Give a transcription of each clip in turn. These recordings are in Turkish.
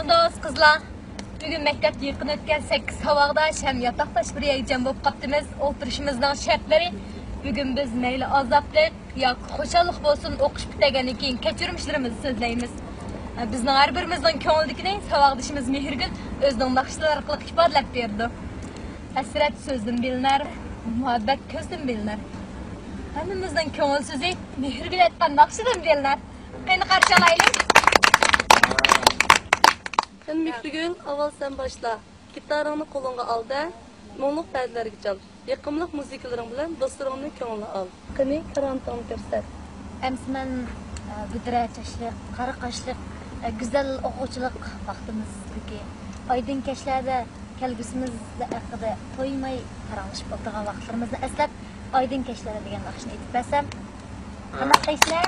Onda kızlar, bugün mektep yıkın ötken 8 havada şem yataktaş bir yayıcan bulup kaptığımız oturuşumuzdan şartları. Bugün biz meyli azaplık ya hoşallık olsun okuş bitegen keyin keçirmişlerimizi sözleyimiz. Bizning har birimizning ko'ngildagini savaqdishimiz Mehrgul o'zining naqshlari orqali ifodalab berdi. Hasrat so'zdan bilinar, muhabbat ko'zdan bilinar. Hammamizning ko'ngil so'zi Mehrgul aytgan naqshidan bilinar. Qani qarshi olaylik. Sen Mehrgul, avval sen başla. Gitarını qo'lingga ol da, mo'ngluq ba'zilarga chal. Yoqimli musiqalaring bilan do'stlaringni ko'nglini ol. Qani karantin ko'rsat. Ems men budra chashliq, qara qashliq, güzel o'quvchilik vaqtimizdagi oydin kechlarda kelgusimizda haqida to'ymay qaralishib o'tirgan vaqtlarimizni eslab oydin kechlarda degan naqshni aytib bersam qanaqa qiysizlar?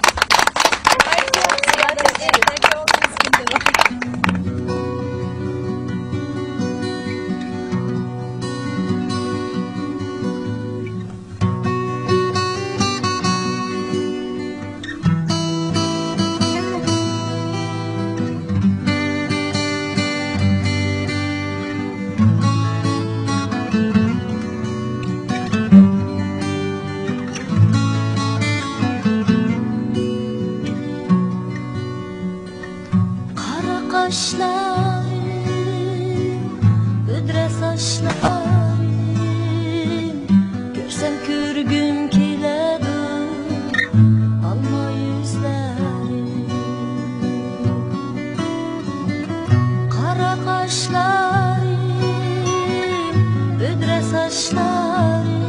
Saçlarım, ödre saçlarım, görsem kürgüm kiledi, alma yüzlerim. Kara kaşlarım, ödre saçlarım,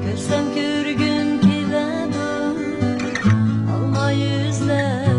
görsem kürgüm kiledi, alma yüzlerim.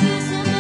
Yüzüm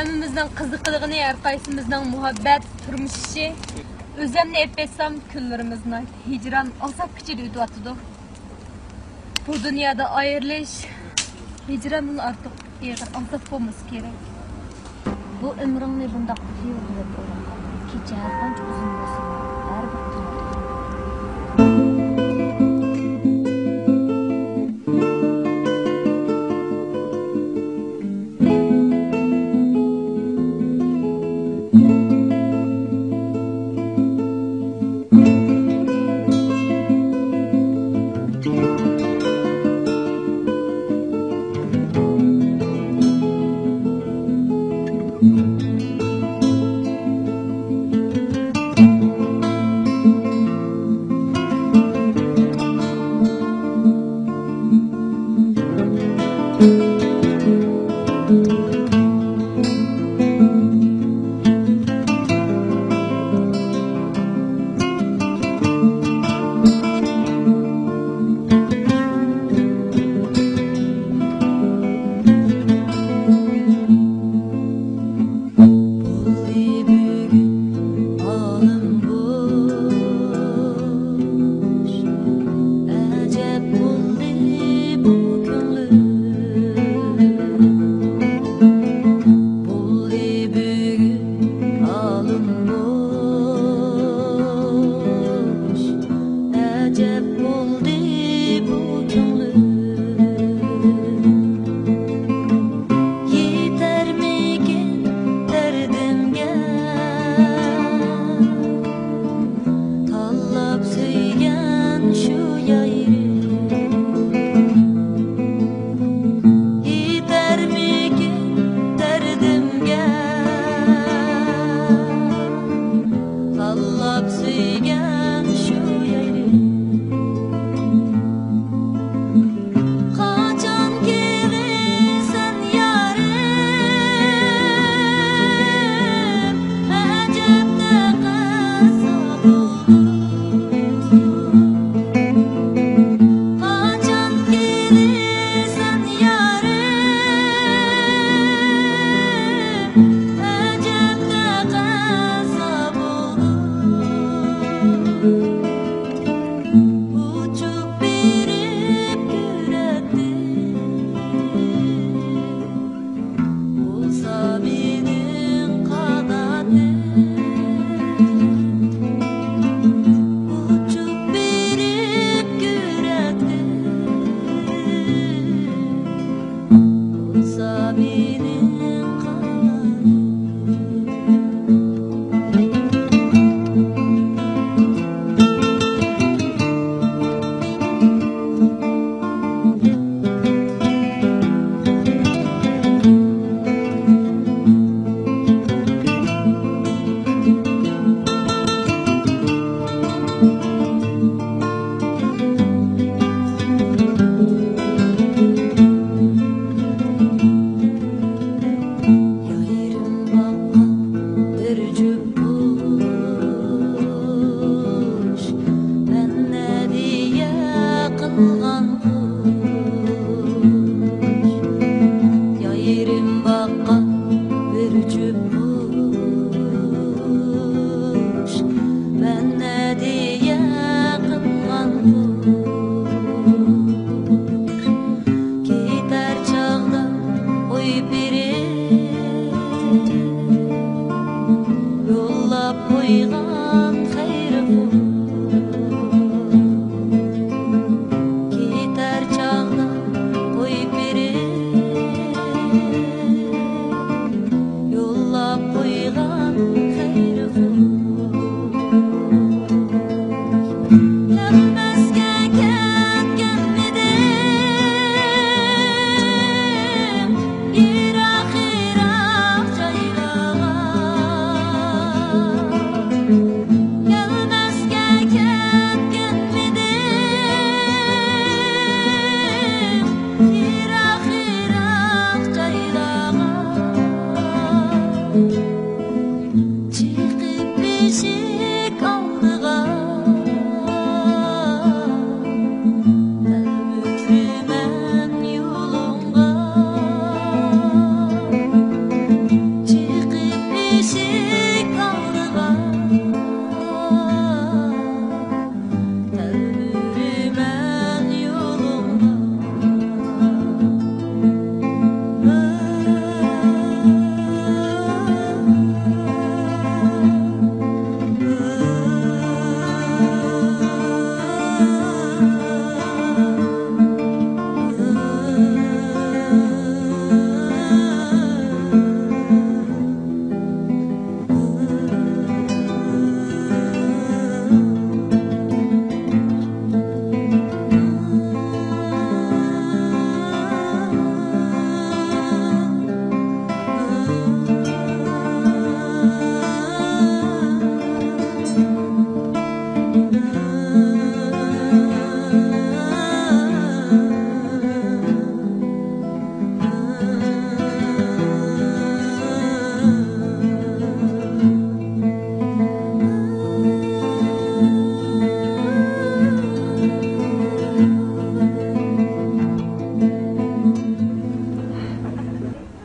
Hemmimizden kızıqlığını, her qaysimizden muhabbet, turmuş işi. Özümle etbetsem günlerimizden hicran azap içinde ötüvatıdı. Bu dünyada ayrılış, hicranın artık azap olması gerek. Bu ömrüngni bundaq yurtib o'rgan. Kecha qancha uzun bo'lsin, baribir tuzatadi.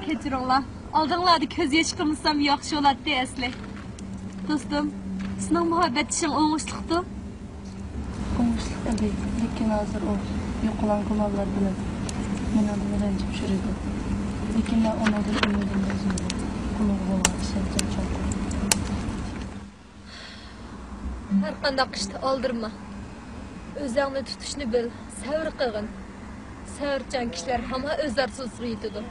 kechiringlar. Oldinglarda ko'z yosh qilmasam yaxshi bo'ladi asli. Do'stim, sening muhabbat ishing o'ng'ishliqdi. O'ng'ishliq edi, lekin hozir u yo'qolan gumonlar bilan meni ranjib yuradi. Lekin men ulardan umidimni uzmayman. Uning bo'lgan ishonchim cho'qir. Har qanday ishni oldirma. O'zingni tutishni bil, sabr qilgin. Sabrchan kishilar hamma o'zlari so'zga yetadi.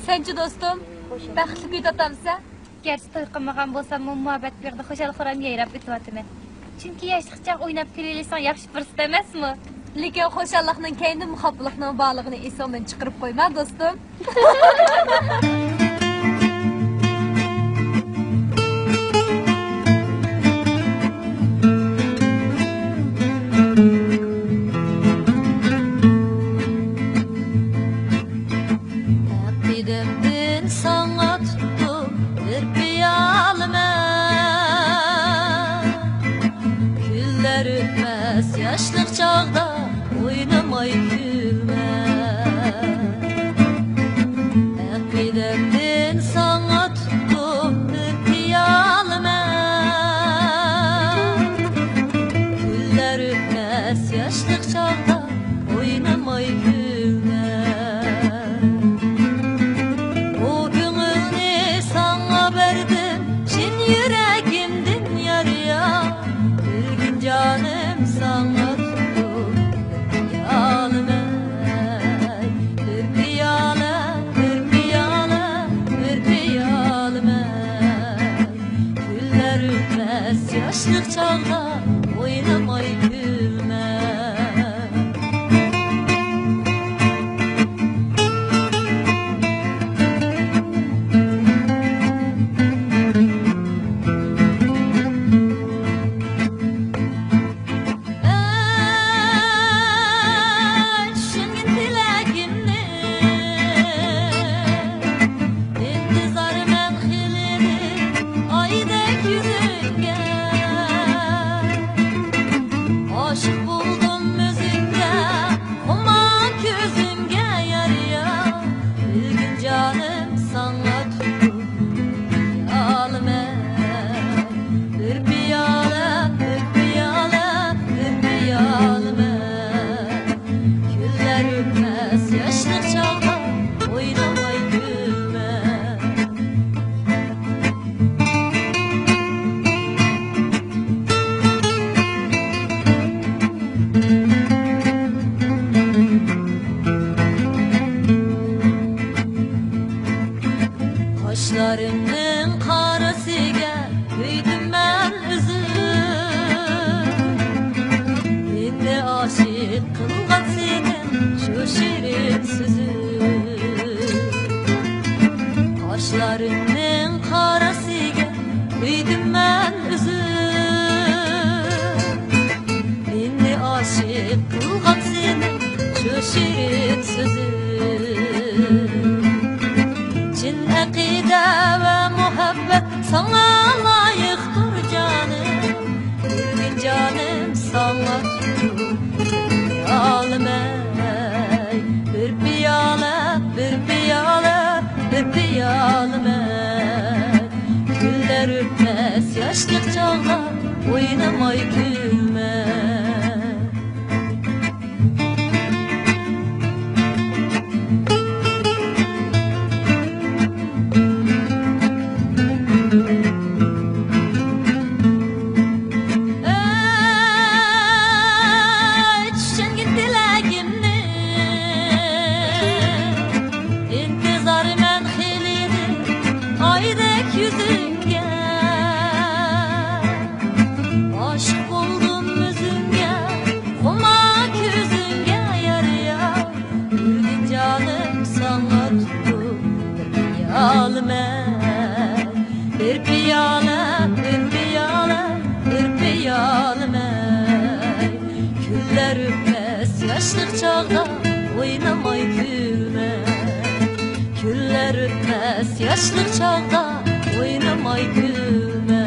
Sence dostum, baxtli kuy totamsa? Gerçi toy qilmagan bo'lsam, muhabbatlarda xo'shal-xuram yayrab o'tyapman. Chunki yoshliqcha o'ynab kelaversan yaxshi fursat emasmi? Lekin xo'shallikning keyinda muhabbatlikning borlig'ini esingdan chiqarib qo'yma do'stim. yaşlıq çağda oynamay gülme. Aqidemden sana tuttum bir piyalime. Güller ötmez yaşlıq çağda oynamay gülme. O gününü sana verdim, şin yüreğimdin yarıya. Bir gün canım sana tuttum bir piyalime. Bir piyale, bir piyale, bir piyalime. Güller ötmez yaşlıq çağda oynamay gülme. Şengin dilekimni intizar men xilini aydek yüzünge. Aşık buldum müzikte uman gözümge yarıya. Bir gün canım sana tuttum piyalime. Bir piyale, bir piyale, bir piyalime. Güller ötmez yaşlıq çağda oynamay gülme. Kaşlarımın karasıga büydüm ben üzüm. Beni aşık kılgan senin şu şirin sözün. Kaşlarımın karasıga büydüm ben üzüm. Beni aşık kılgan senin şu şirin sözün. Çin akide ve muhabbet sana layıktır canım. Bir gün canım sana tuttum piyalime. Bir piyale, bir piyale, bir piyalime. Güller ötmez yaşlıq çağda oynamay gülme. Şengin dilekimni intizar men xilini aydek yüzünge. Aşık buldum müzünge kuma gözünge yarıya. Bir gün canım sana tuttum bir piyalime. Bir piyale, bir piyale, bir piyalime. Güller öpmez yaşlıq çağda oynamay gülme. Güller öpmez yaşlıq çağda oynamay gülme.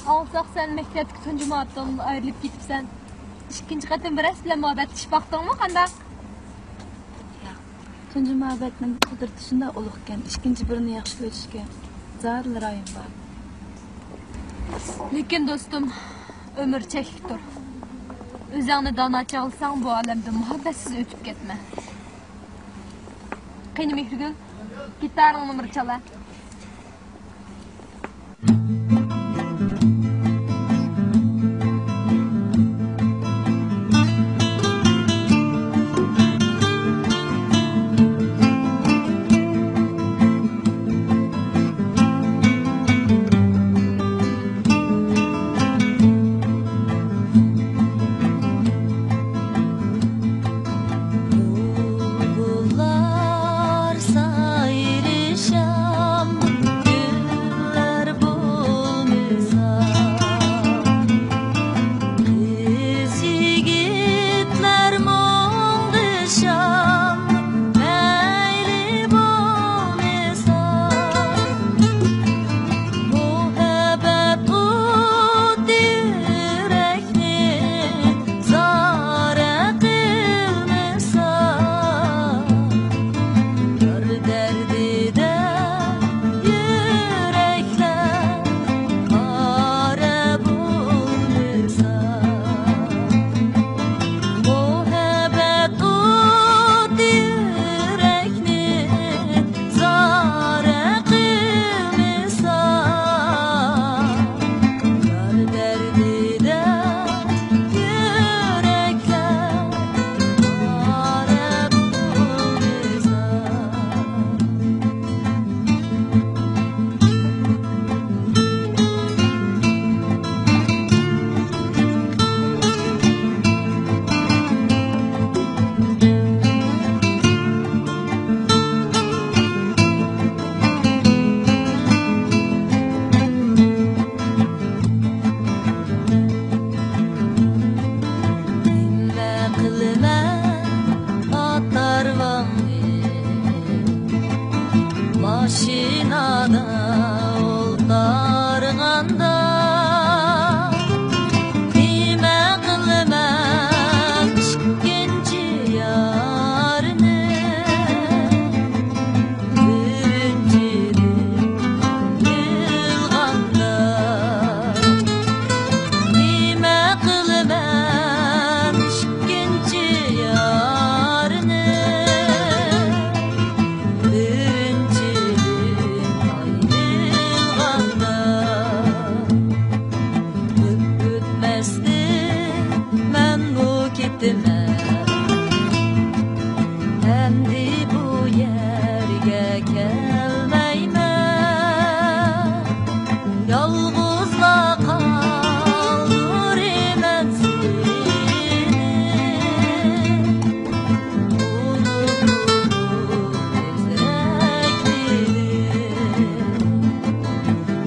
Alsaq sen mektepki tuncu muhabbetten ayrılıp gitipsen. İkinci katın biraz bile muhabbet baktın mı kanda? Tuncu muhabbetinin kudurtuşunda olukken, ikinci birini yaxşı görüşke zarlı rayım var. Lekin dostum, ömür çekiktir. Özüni danaça alsan bu alemde muhabbetsiz ötüp gitme. Kıyını Mihrigül, gitarın numara çala. Bulgular sayrışam, güller bulmuşam. atar vangi Maşinada oltarganda Nime kılmam genci yarını Birincidir yılganda Nime kılmam genci yarını Endi bu yerge kelmeymen Yalğızla kaldırımen seni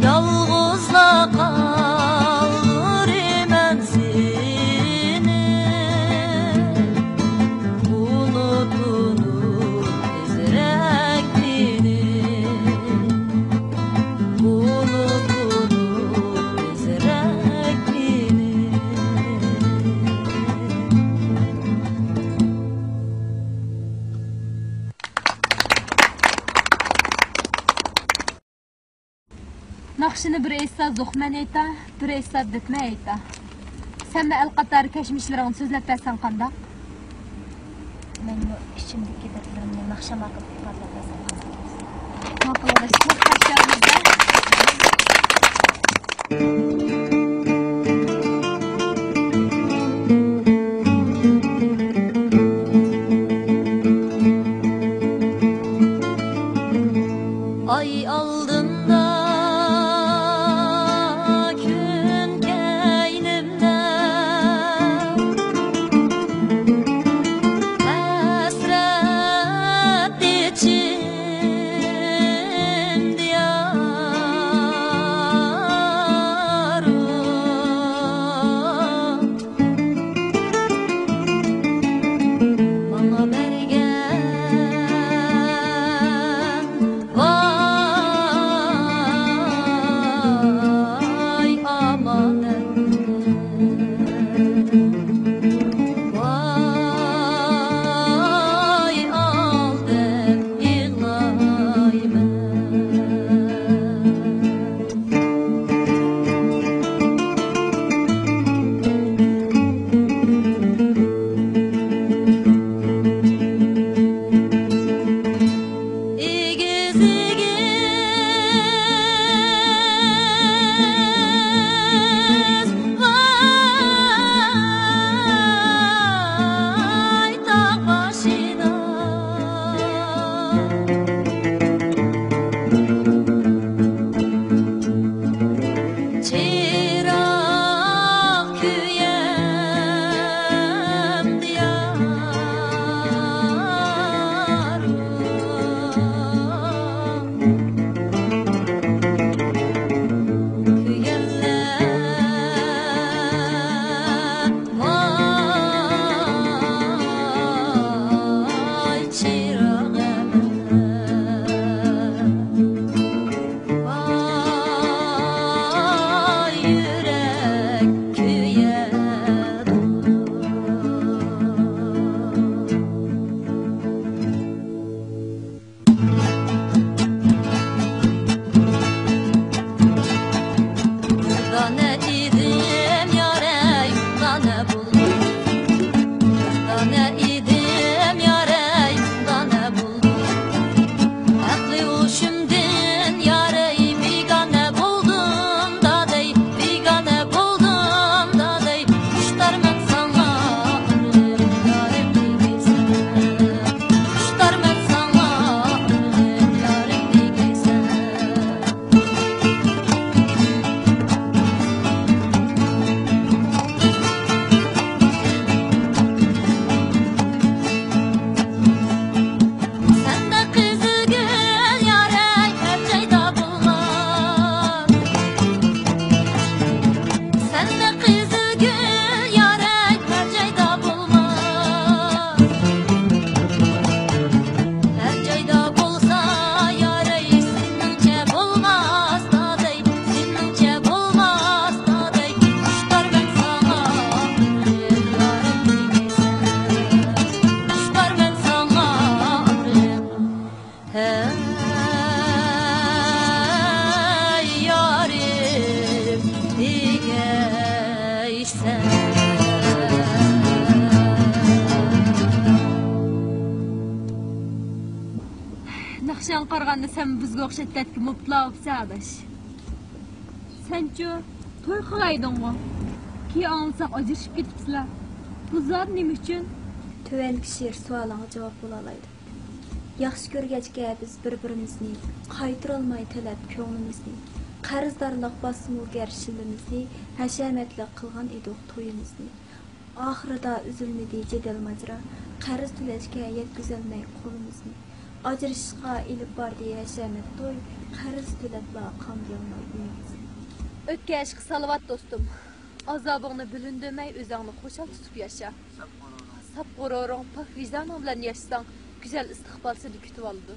Yalğızla kaldırımen seni Unutunur ezrekliğini Unutunur ezrekliğini Nakşını bir esa zuhmen eyta, bir esa ditme eyta. Sen de el qatar keşmişlerini sözlep versen kanda. Men bu içimdeki dertlerimni naqshama qilib ifodalab yozsam. Makıladaş çok taşlarımızda. Ay aldında gün keynimde Hasret içimde yar Yaxşıyan qarğanda sen bizga o'xshatdatki mubtala bo'lsa adash. Senchu to'y qilgaydingmi? Keyin anlasak ajrashib ketibsizlar. Bu zot nima uchun? Tövənlik şiir sualına cavab bulalaydı. Yaxşı görgəçkə biz bir-birimizni, qaytırılmay tələb köңlimizni, qarızdarlıq basımı gərşilimizni, həşəmətlə qılğan ediq toyumuzni. Axırda üzülmedi cedel macra, qarız tüləşkə yetküzəlməy qolumuzni. Acırışqa ilib bardı həşəmət toy, qarız tüləbla qamyalmay uyumuzni. Ötkeşki salavat dostum. Azabını bülündürmey, özağını koşal tutup yaşa. Sap qororun, pak vicdanın bilen yaşasan, güzel istiqbal seni kütüp aldı.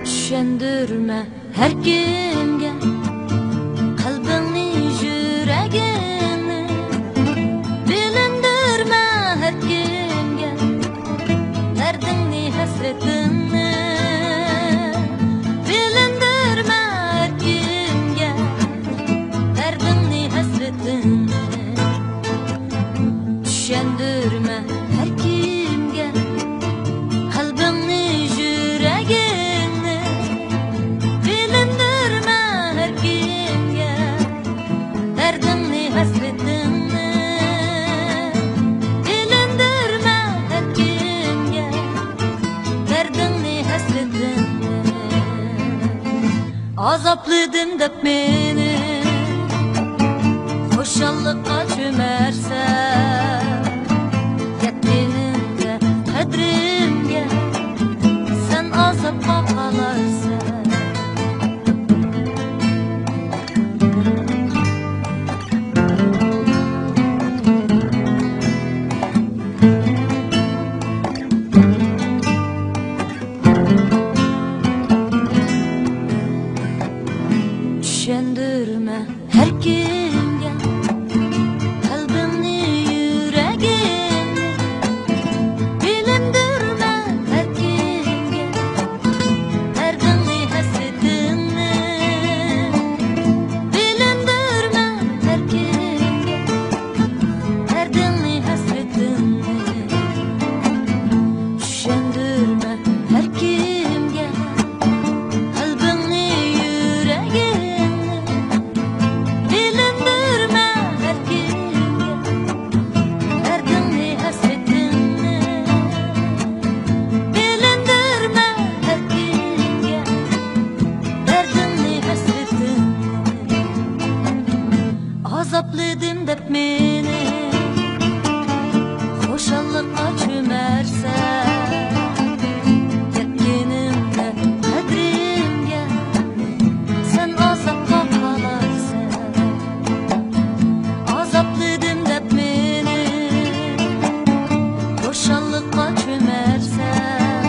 Düşendürme her kimge kalbini yüreğini, bilindirme her kimge derdini hasretini, bilindirme her kimge derdini hasretini. Düşendürme her kimge kalbini yüreğini, bilindirme her kimge derdini hasretini, bilindirme her kimge derdini hasretini. Azaplıydın dep meni hoşallıkka çömersen, yetmenimde kadrimge sen azapka kalarsan. Düşendürme her kimge kalbini yüreğini, bilindirme her kimge derdini hasretini, bilindirme her kimge derdini hasretini. Düşendürme her kimge kalbini yüreğini, bilindirme her kimge derdini hasretini, bilindirme her kimge derdini hasretini. Azaplıydın dep meni hoşallıkka çömersen, yetkenimde kadrimge sen azapka kalarsan. Azaplıydın dep meni hoşallıkka çömersen,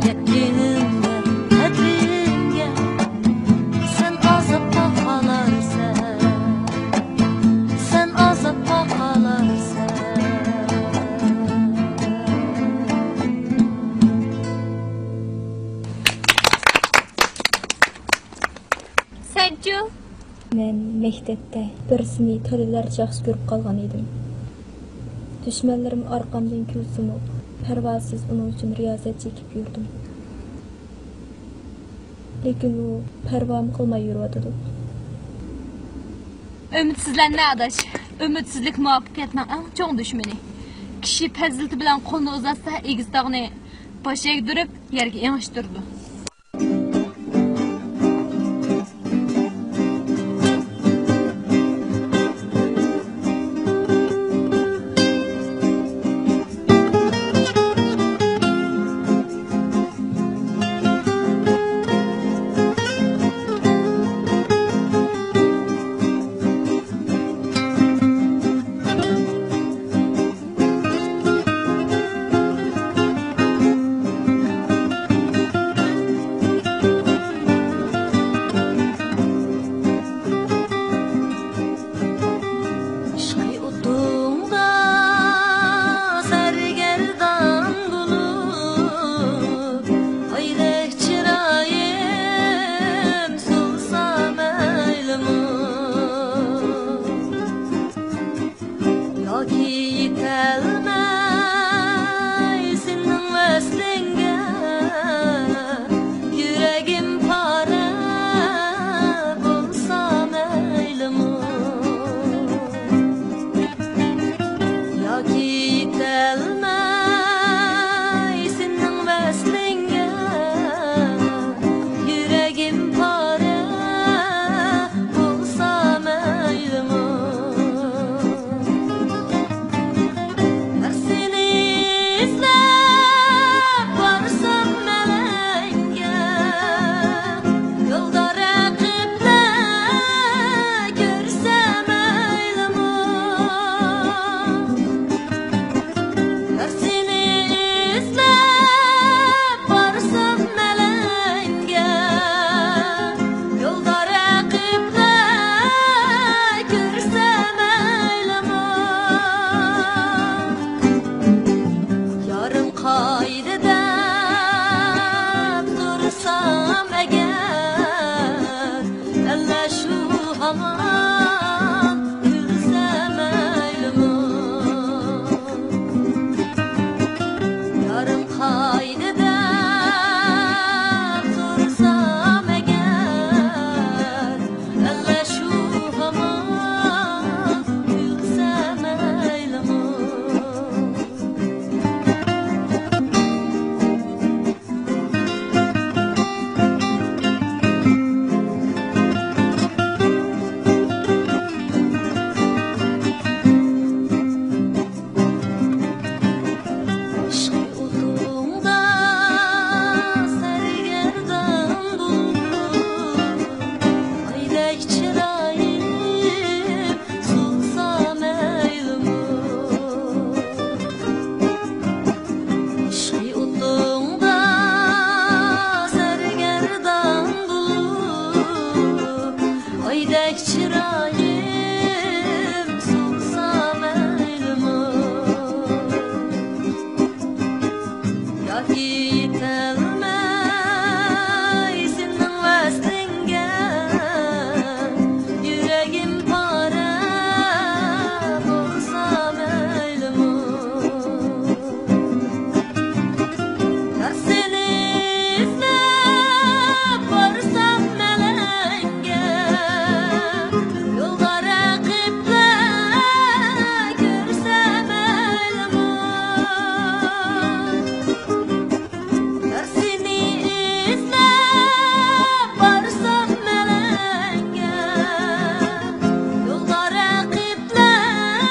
yetkenimde kadrimge sen azapka kalarsan, sen azapka kalarsan. Senchu Mən məktəbdə birisini to'lalarcha yaxshi ko'rib qolgan edim. Düşmənlərim arqamdan kulsimi, parvasız onun üçün riyazət çekib yurdim. Lekin o parvamı qilmay yuriyotdi. Ümitsizlenme adaş. Ümitsizlik muvaffaqiyatning eng cho'ng dushmani. Kishi fazilati bilan qo'lni uzatsa, egiz tog'ni bosh egdirib, yerga yengishtirdi. yetəlməy senin vəslinge yüreğim para bulsa meylimu Yaki yetəlməy senin vəslinge yüreğim para bulsa meylimu Her seni izlep varsam melenge Yolda rakiple görsem eylimu Her seni izlep varsam melenge Yolda rakiple görsem eylimu Yarım kaydede dursam eğer Elle şu haman gülsem eylimu Yarım kaydede dursam eğer Elle şu haman gülsem eylimu Aşkı olduğunda sergerdan bulur Aydek çırayım sulsam eylimu Aşkı olduğunda sergerdan bulur Aydek çırayım sulsam eylimu Yaki yetəlməy senin vəslinge yüreğim para bulsam eylimu Her seni izlep varsam melenge Yolda rakiple görsem eylimu Her seni izlep varsam melenge Yolda rakipler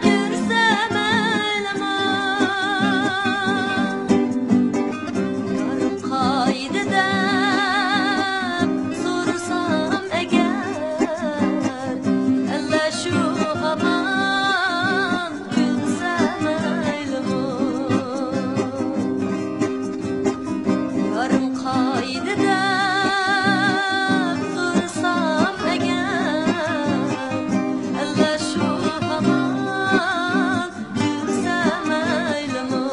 görsem eylimu Yarım kaydede sorsam eğer Elle şu haman gülsem eylimu Yarım kaydede dursam eğer Elle şu haman gülsem eylimu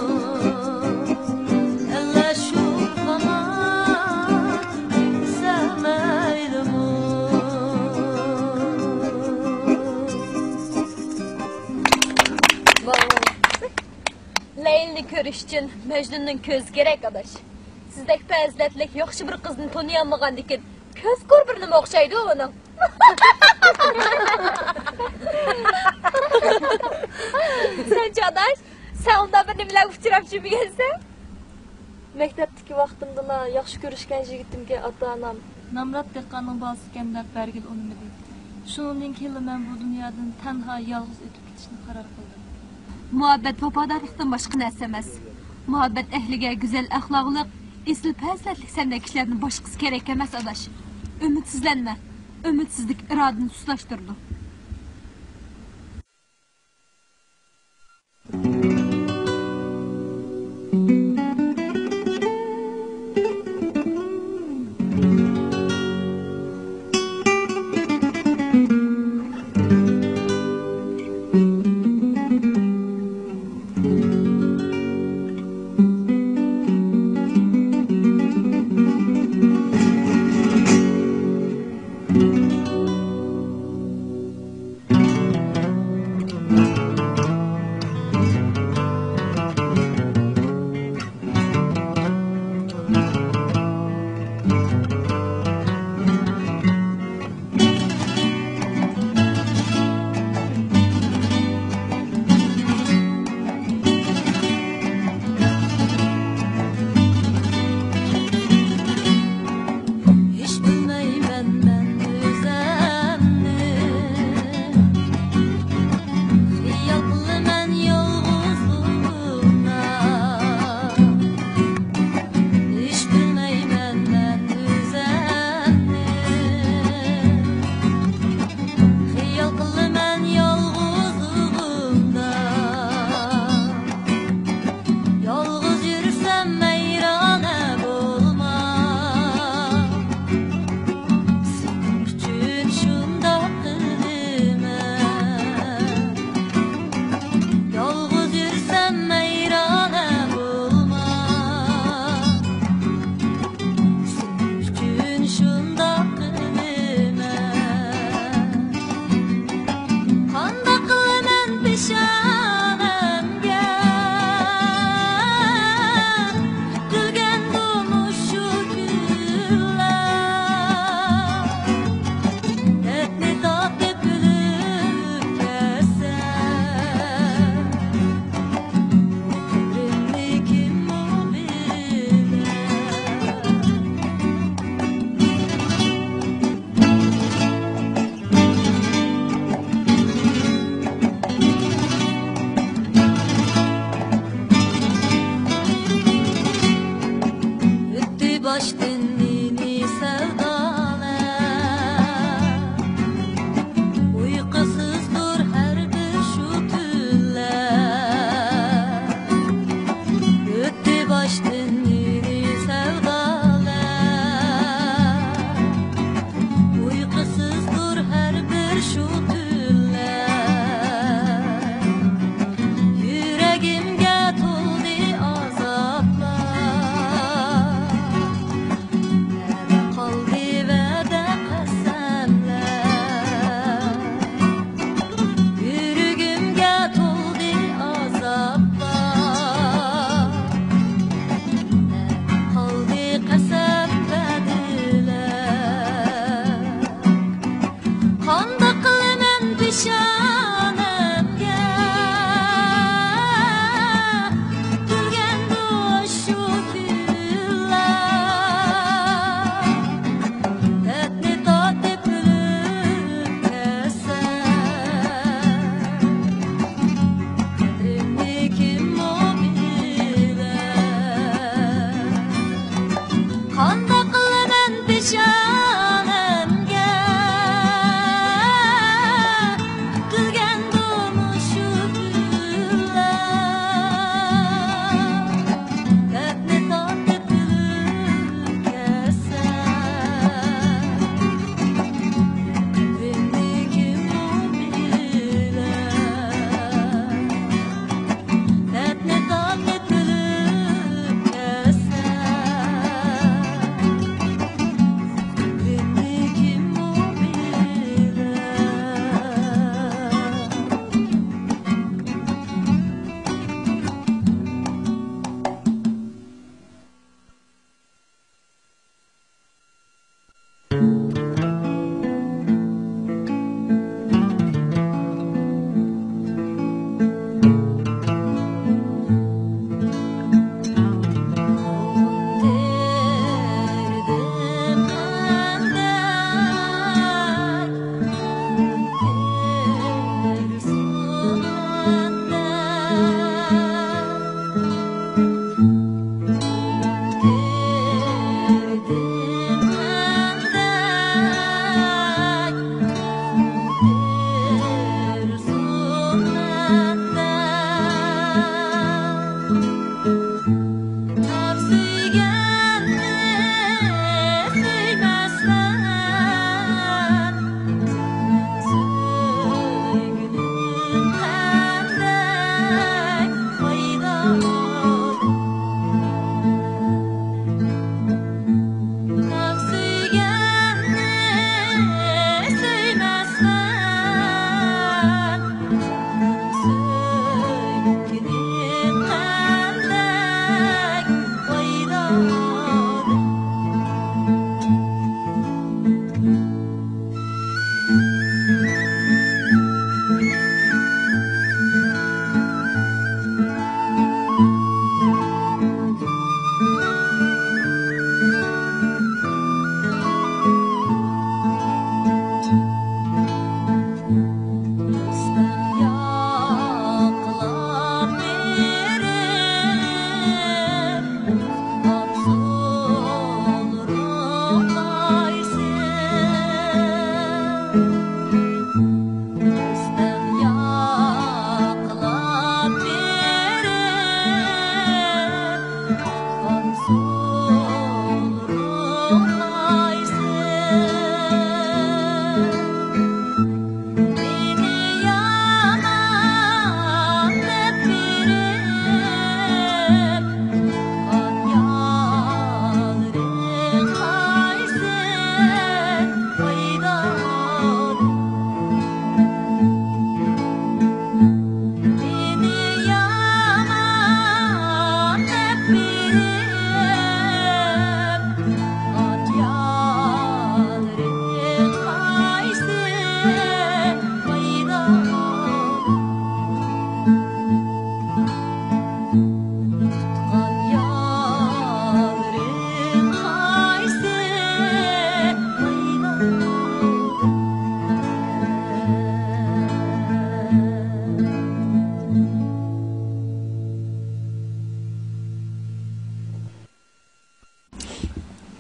Elle şu haman gülsem eylimu Leyla'ni ko'rish uchun Majnunning ko'zi kerak adash. Sizdek fazilatlik yaxshi bir qizni taniyolmagandan keyin ko'z ko'r bir nima o'xshaydi uning. Sen adash, sen unda bir nimalar uchrab yurgansan? Maktabdagi vaqtimda yaxshi ko'rishgan yigitimga ota-onam Namrat dehqonning bolasi ekan deb bergil unimidi. Shundan keyin men bu dunyodan tanho yolg'iz o'tib ketishni qaror qildim. Muhabbet vafodorlikdan boshqa narsa emas. Muhabbet ehliga güzel axloqliq, esl fazilatlik sendek kishilarning boshqasi kerak emas adash. Ümidsizlanma. Ümidsizlik irodani sustlashtirdi.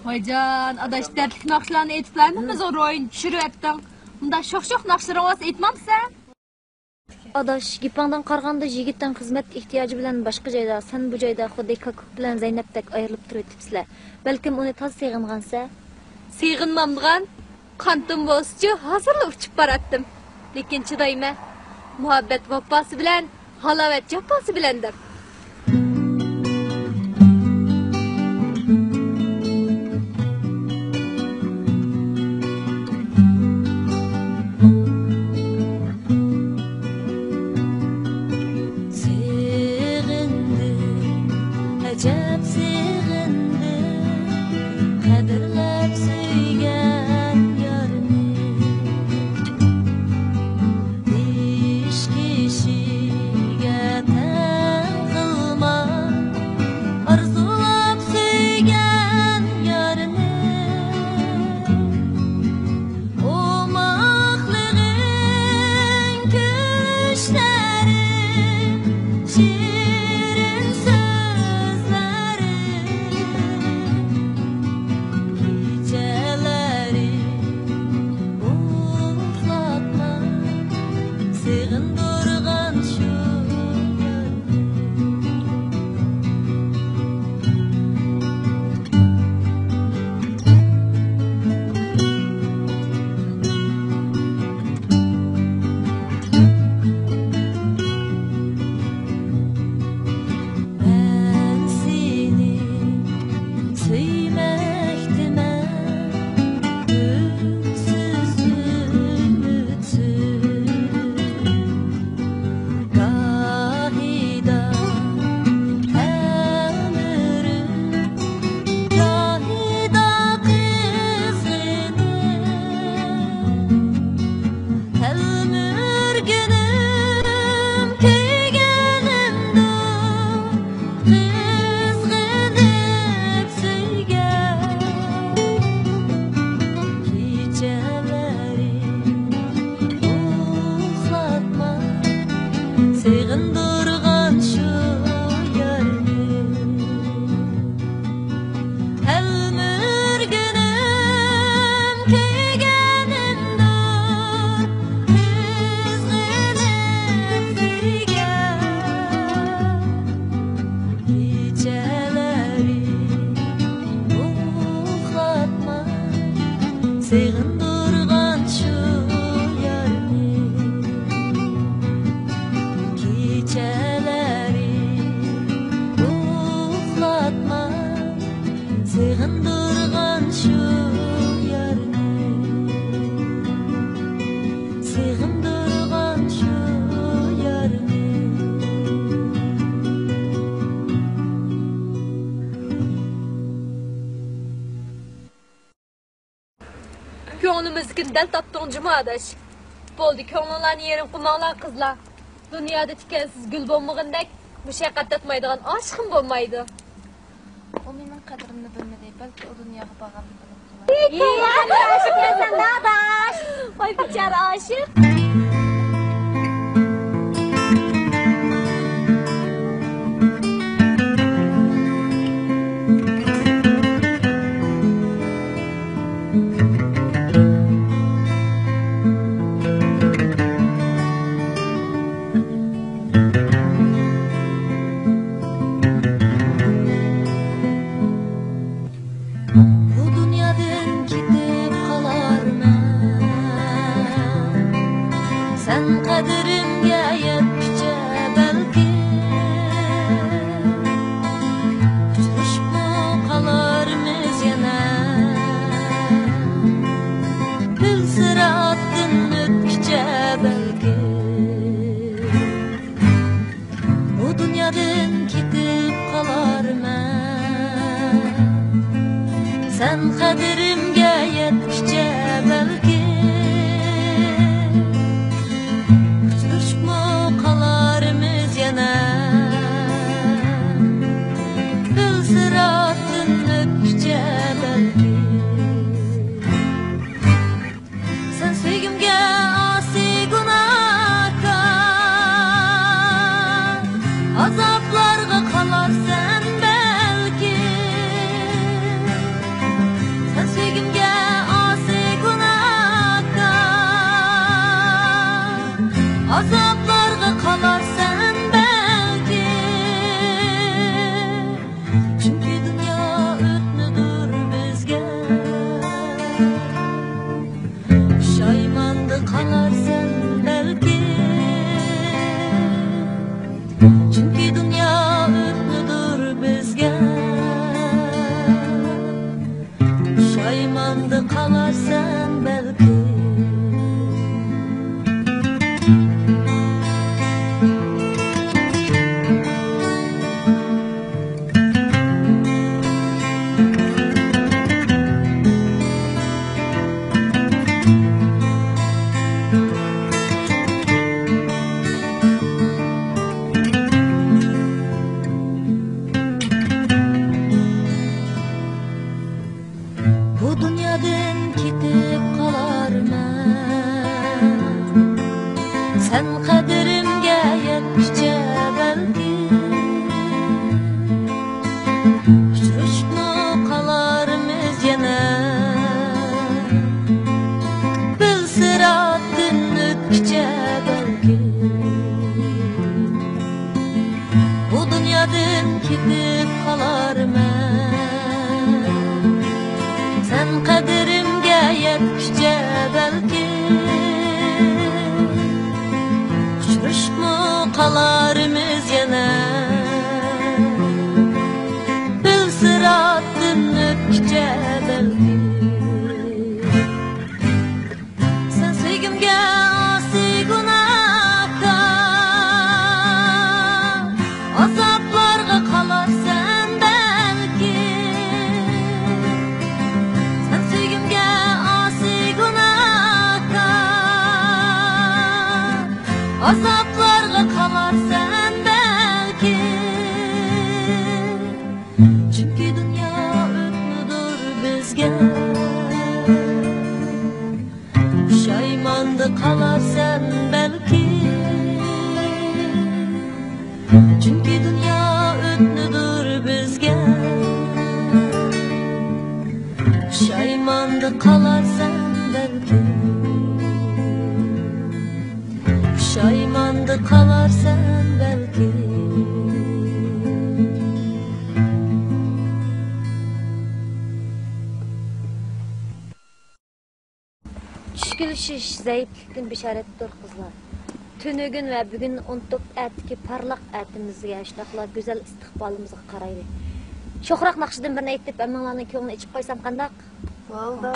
Hoycan, adaş dertlik nakşlarını etiplermi biz o royun düşürü ettin? Bunda şok nakşları olsa etmemsen? Adaş, gipangdan qarganda yigitdan xizmat ehtiyojı bilan boshqa joyda, sen bu joyda xuddi Kakuk bilan Zaynabdek ayrilib turibsizlar. Balkim uni toz seg'ingansa, Sıyğınmamdıgan, kantim bozçu hazırla uçup barattım. Lekin çidayma, muhabbet vappası bilen, halavet cappası bilendir. Acep sığındı, kaderlep söygen yarını. Diş kişiye ten kılma, arzulap söygen yarını. O mahlığın küşleri, şirin sözleri, geceleri uflatma, sığındırgan şu yarını. Ben seni sevmekdime ünsüz ümitsiz. Gahida ömrüm, gahida kızgınım. Ömür günüm köygenimde kızgınıp söygen. Geceleri uflatma, sığındırgan şu yarını. Ömür günüm köygenimde kızgınıp söygen. Geceleri uflatma, sığındırgan şu yarını. Geceleri uflatma, sığındırgan şu yarını. Sığındırgan şu yarını. Köңlümüzgün del taptığın cuma adaş. Boldu köңlülerin yerin kumağlar kızlar. Dünyada tikensiz gül bolmağındek müşaqqat etmaydigan aşkım bolmaydı. O mening qadrimni bilmadi, balki o dunyoga bag'amni bilib qolar. Vay bichara aşık. Bu dünyadan gidip kalarman, sen kaderimge yetkice belki. Uçurup mu kalarmız yana, gül sırattın ötkice belki. Bu dünyadan gidip kalarman, sen kaderimge yetkice belki. Uçurup mu kalarmız yana, gül sırattın ötkice belki. Sen sevgimge asi günahkar, azaplarga kalarsan belki. Dünyadan ketip kalarman Sen qadrimga yetguncha balki Uchrashmo qalarimiz yana Bil siratdan o'tguncha balki Sen sevgimga asi gunohkor Azoblarga qalarsan balki Sen sevgimga asi gunohkor Azoblarga qalarsan balki Chunki dunyo o'tmidir bizga Pushaymanda qalarsan balki Chunki dunyo o'tmidir bizga Pushaymanda qalarsan balki Pushaymanda qalarsan balki Tushkulishish zaiflikdan bishoratdir qizlar. Tunugün ve bugün unutup ertiki parlak ertimizge, şunaqla güzel istiqbalimizga qaraydi. Sho'xroq naqshidan birini aytib, ammanlarning ko'nglini ichib qo'ysam qandaq? Bo'ldi.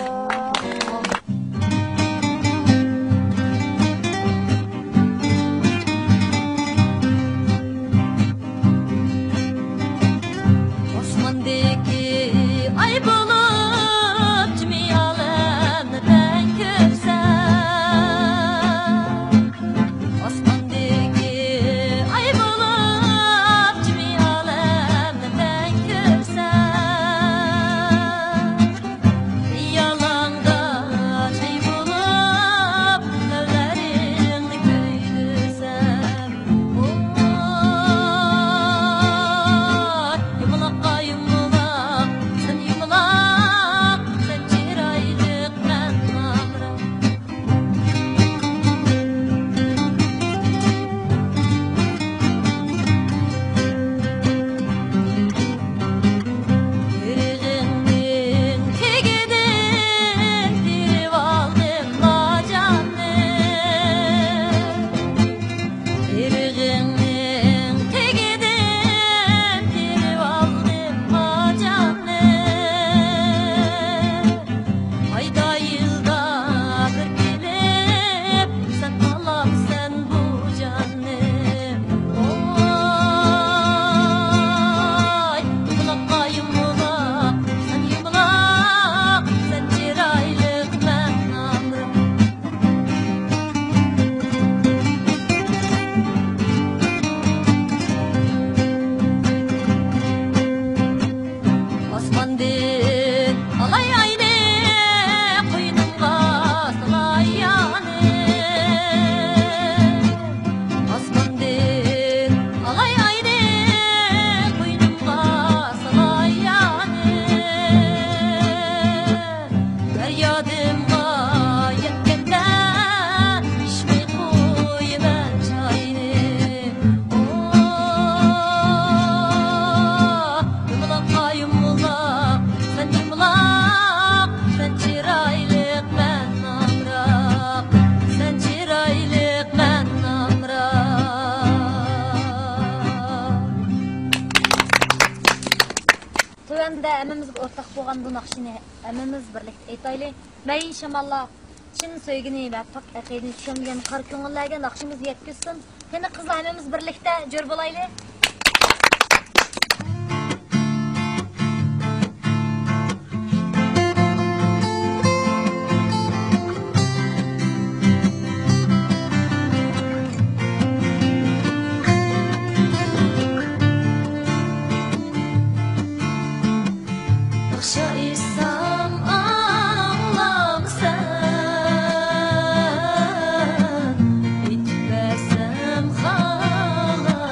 Osmondagi ay bo'lib jimi olamni ben ko'rsam Osmondagi ay bo'lib jimi olamni ben ko'rsam Yolanda şey bo'lib lavlaringni ko'ysam Yumaloq sen yumaloq sen chiroylik men mamra Yürüğümün tegidin tirib aldım bacanı Yürüğümün tegidin tirib aldım bacanı Ayda yılda bir gelip sen kalamsan bu canım Oy yumaloqqa yumaloq sen yumaloq sen chiroylik men namrim Osmondin alay ayni qo'ynimga salayani Osmondin alay ayni qo'ynimga salayani Daryodimga yetganda ishmay qo'yaman choyni Yumaloqqa yumaloq sen yumaloq sen chiroylik men namroq sen chiroylik men namroq Tövende emimizge ortak bo'lgan bu naqshini emimiz birlikda aytayli. Mayin shamallar chin so'ygini va pak aqidini tushungan qar ko'ngillarga naqshimiz yetkizsin. Yana qizlar emimiz birlikda jo'r bo'layli. Yaşaysam ağlamsan Bitmesem ağlamsan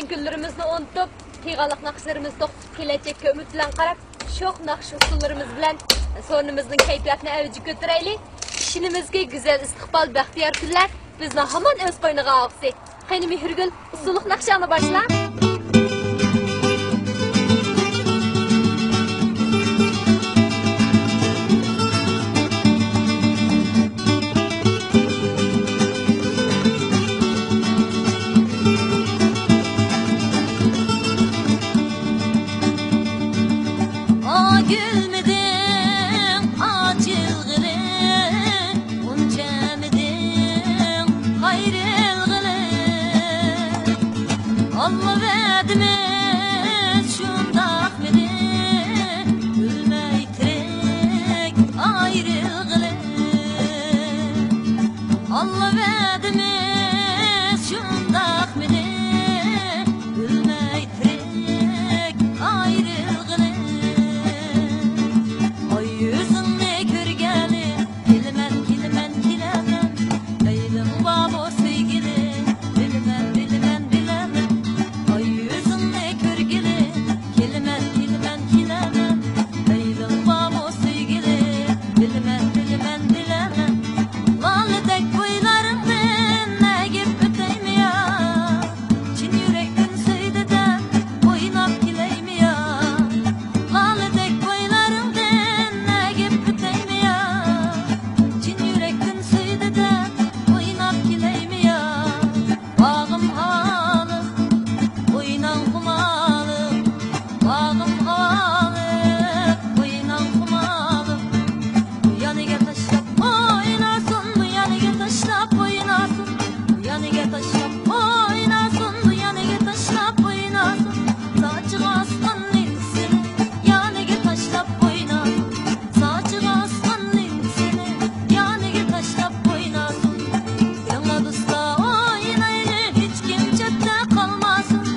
günlerimizni unutup, qiyg'aliq naqshlarimizni to'xtatib, kelajakka umid bilan qarab, sho'x naqsh usullarimiz bilan sonimizning kayfiyatini avjiga ko'taraylik. İşinimizga güzel istiqbol, baxtiyor kunlar bizni hamon o'z qo'yniga olsin. Qani Mehrgul, usulliq naqshani boshla. Allah verdiğimiz şundak mıydı? Ölmeytirek ayrılgılı. Allah verdiğimiz şundak mıydı? Ölmeytirek ayrılgılı. Ay yüzünle körgeli, kilemen kilemen kilemen. Leylim babo sevgili, bilmem bilmem bilemem. Ay yüzünle körgeli, kilemen kilemen kilemen. Leylim babo sevgili, bilmem bilmem bilemem. Laledek boylarından ne gibi öteyim ya? Çin yürekten söydeden oynap gileyim ya? Laledek boylarından ne gibi öteyim ya? Çin yürekten söydeden oynap gileyim ya? Bağım havalı, oynan kumalı. Bağım havalı, oynan kumalı. Bu yanıga taşlap oynasın, bu yanıga taşlap oynasın. Bu yanıga taşlap oynasın, bu yanıga taşlap oynasın. Saçı aslan nilsini, yanıga taşlap oynasın. Saçı aslan nilsini, yanıga taşlap oynasın. Yanladısta oynaylı, hiç kim cepte kalmasın.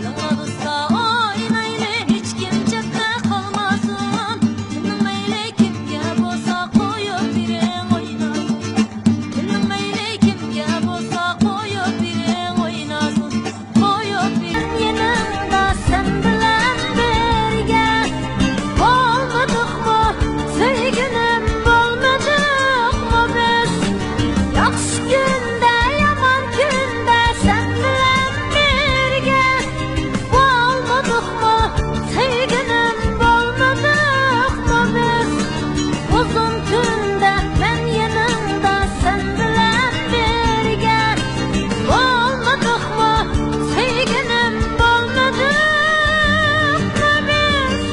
Yanladısta oynaylı, hiç kim cepte kalmasın. Bilmeyle kimge bolsa koyup birin oynasın. Bilmeyle kimge bolsa koyup birin oynasın. Koyup birin yanında sen bilen birge. Olmadık mı sevgilim, bolmadık mı biz? Yaxşı günde yaman günde sen bilen birge. Olmadık mı sevgilim, bolmadık mı biz? Uzun günde ben yanında sen bilen birge. Olmadık mı sevgilim, bolmadık mı biz?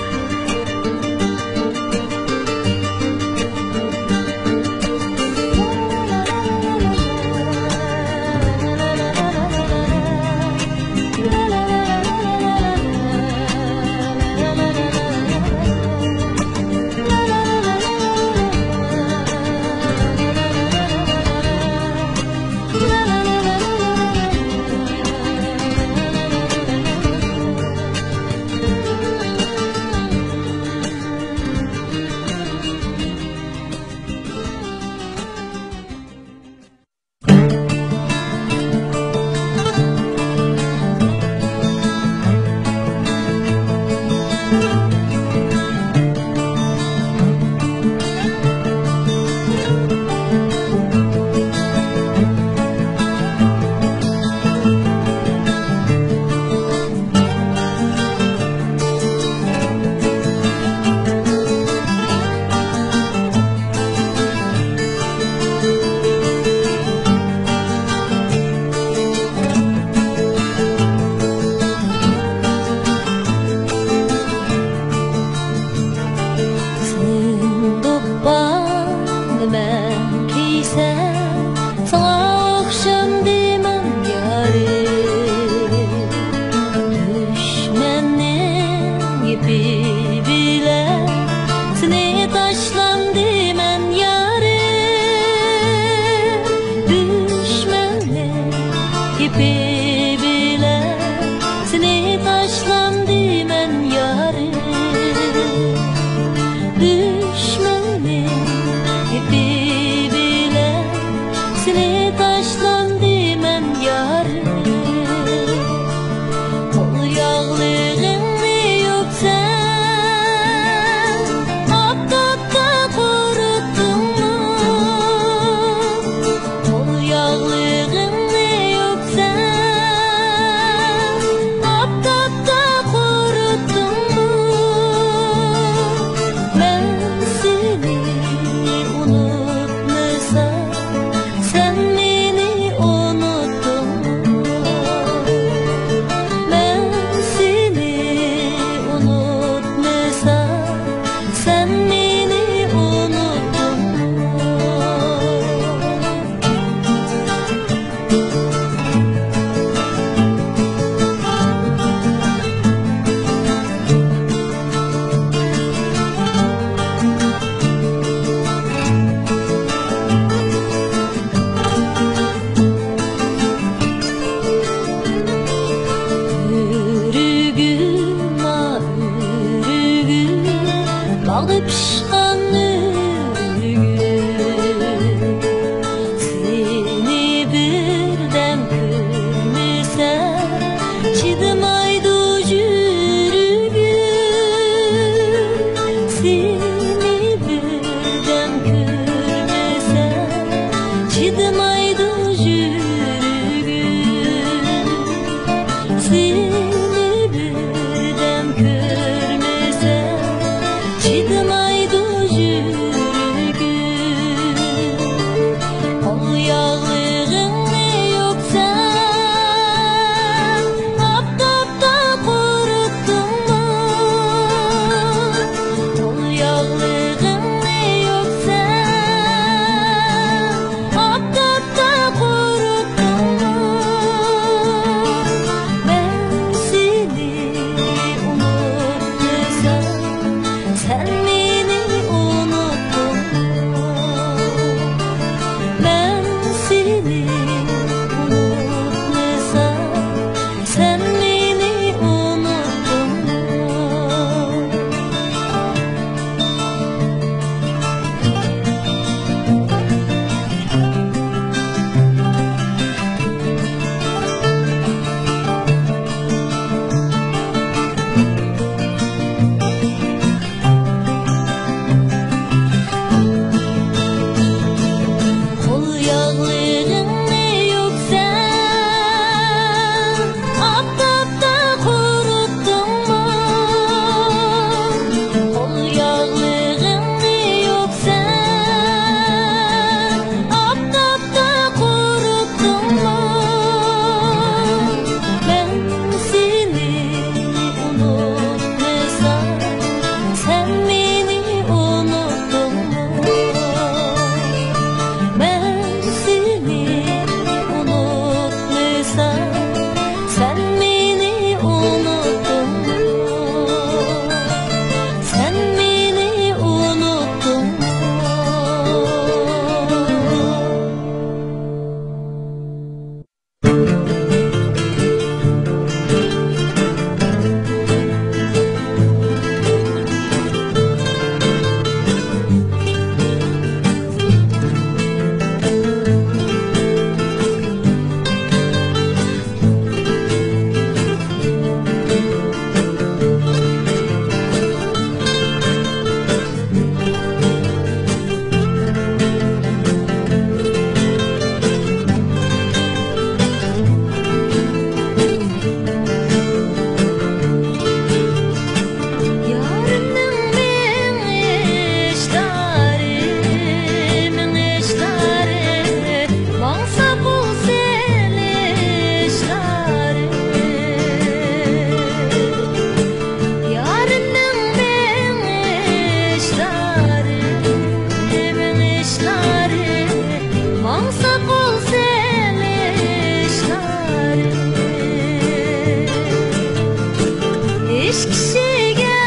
kishiga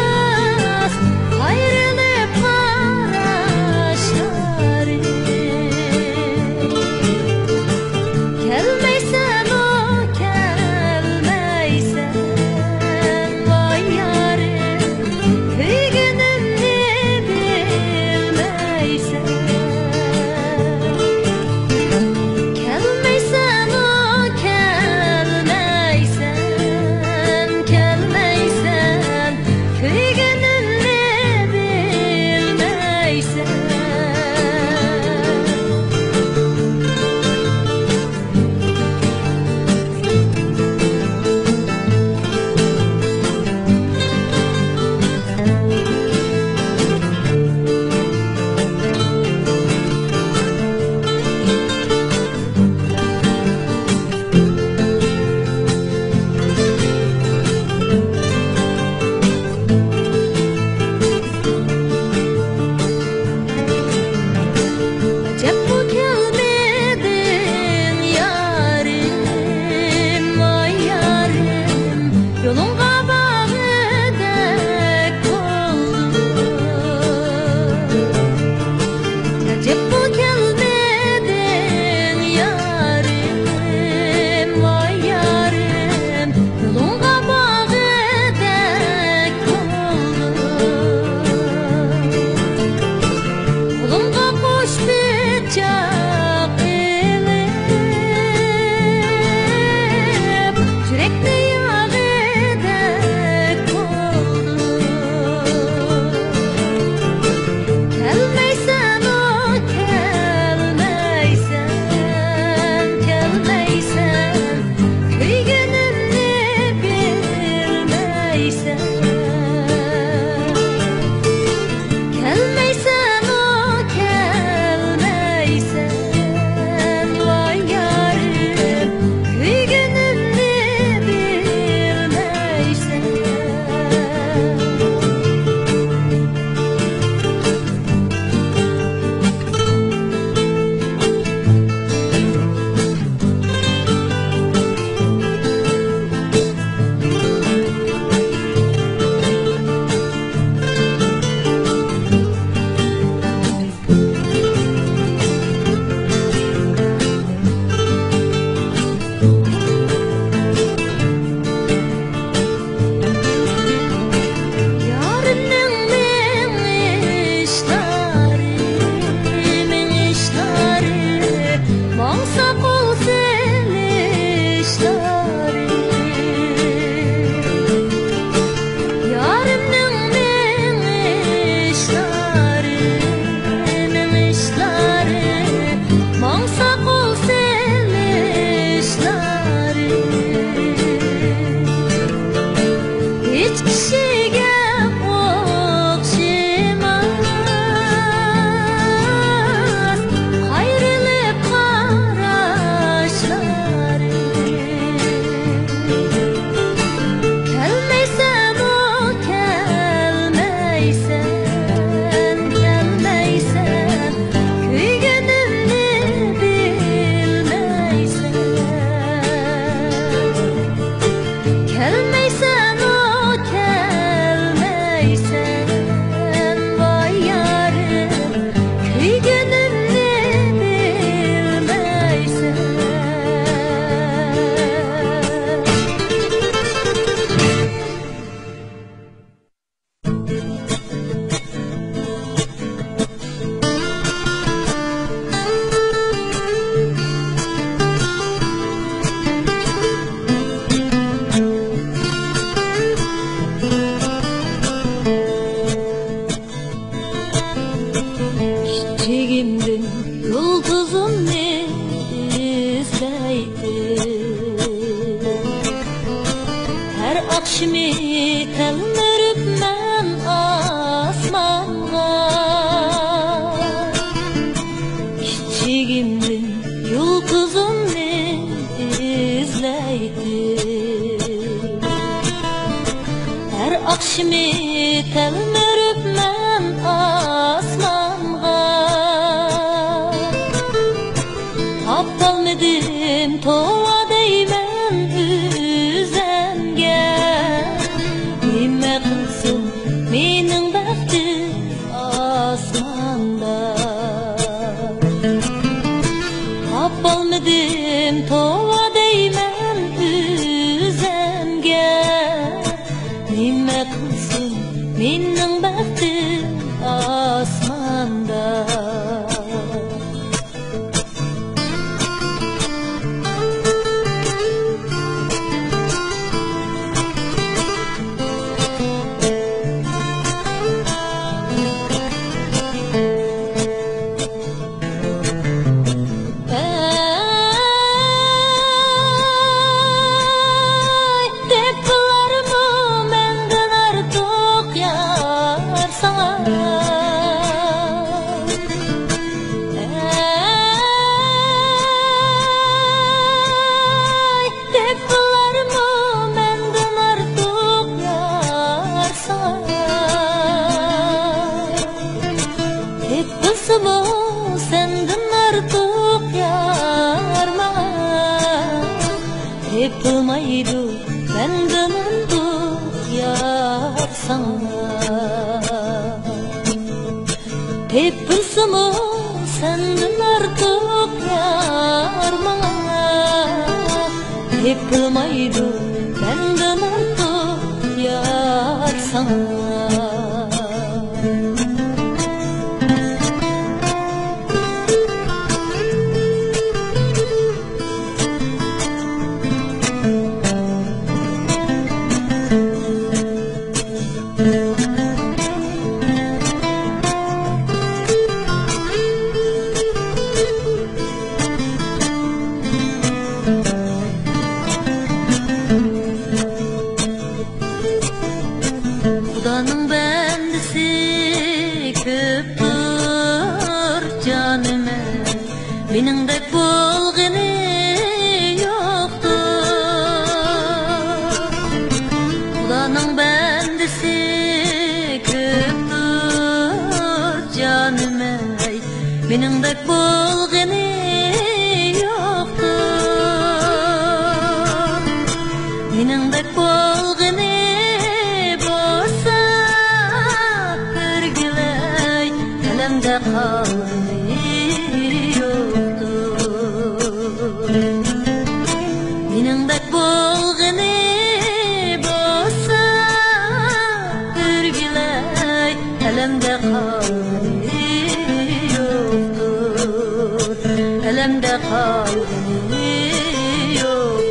o'xshamas ayrilib qarashlari kelmaysan o kelmaysan voy yarim kuygunimni bilmaysan kelmaysan o kelmaysan kelmaysan kuygunimni bilmaysan Acep bu gelmedin yarim, vay yarim Yolun kabağıdek oldu Acep bu gelmedin yarim, vay yarim Yolun kabağıdek oldu Kolumda kuş bıçak elip Sürekli yağıdek oldu Gelmeysen o gelmeysen Gelmeysen kuygunumni bilmeysen Gelmeysen o gelmeysen Vay yarim kuygunumni bilmeysen Yarının minişleri Mansa kol selişleri Yarının minişleri Mansa kol selişleri Hiç kişiga o'xshamas qayrilib qarashlari kelmaysan o kelmaysan kelmaysan kuygunimni bilmaysan kelmaysan o kelmaysan voy yarim kuygunimni bilmaysan Kichigimdin yulduzimni izlaydi Her akşamı telmiribman osmonga Kichigimdin yulduzimni izlaydi Her akşamı telmiribman osmonga Aptalmidim tova deyman tepilmaydı benden artık yar sana. Tepilsin o senden artık yar bana. Tepilmaydı benden artık yar sana. Xudanın bendisi köptür canıma, meningdek bolğany yoktur. Xudanın bendisi köptür canıma, meningdek bolğany yoktur. Meningdek bolğany elimde kalbim yoktur. Meningdek bolğany bolsa birgiley, elimde kalbim yoktur. Elimde kalbim yoktur.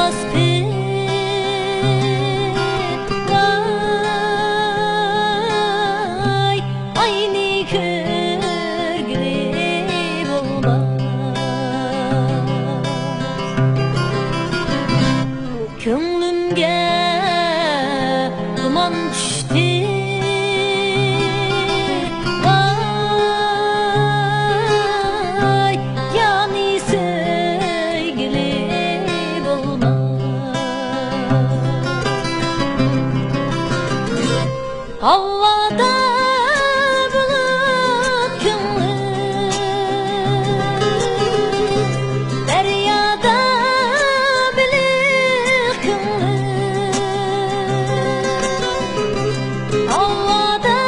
bastı. Vay aynı körgülü olmaz. Könglimge duman düştü. Vay yani sevgilim olmaz. Havada bulut kımlı, deryada bilik kımlı. Havada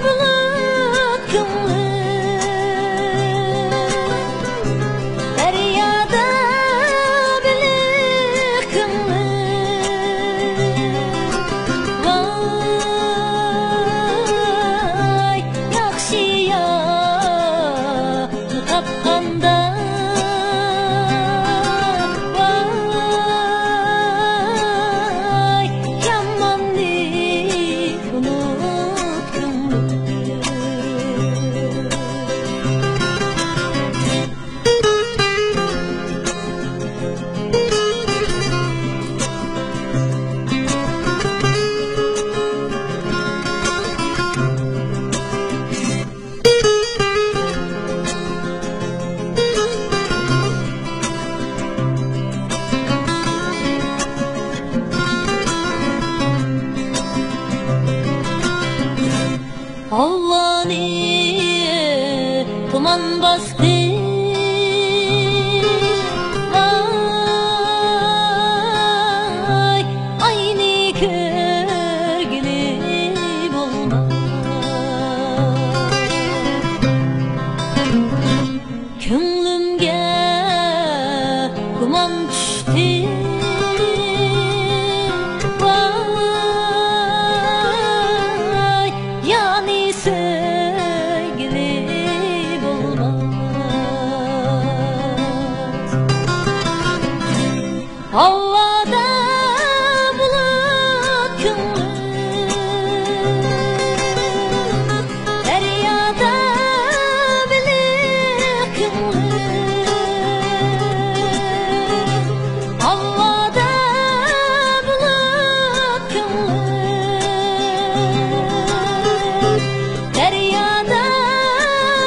bulut kımlı, deryada bilik kımlı. Vay yaxşı yanı tapqanda. Vay yamanlık unutkumlu. Allah'ını tuman bastı. Vay aynı körgülüm olmaz. Könglimge duman düştü. Vay yani sevgilim olmaz. Havada bulut kımlı, deryada bilik kımlı. Havada bulut kımlı, deryada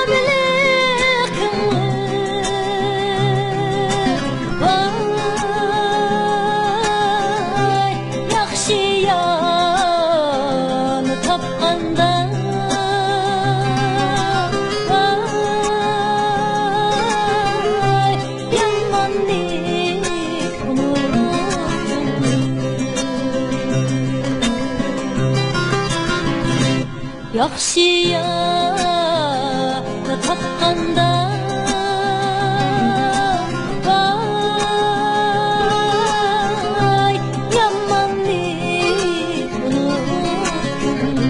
bilik kımlı. Vay yaxşı yanı tapqanda. Vay yamanlık unutkumlu. Yaxşı yanı tapqanda. Vay yamanlık unutkumlu.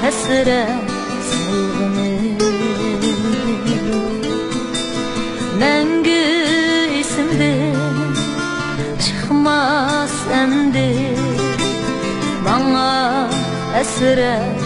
hasret salgını Mengü isimde çıkmaz endi bana esre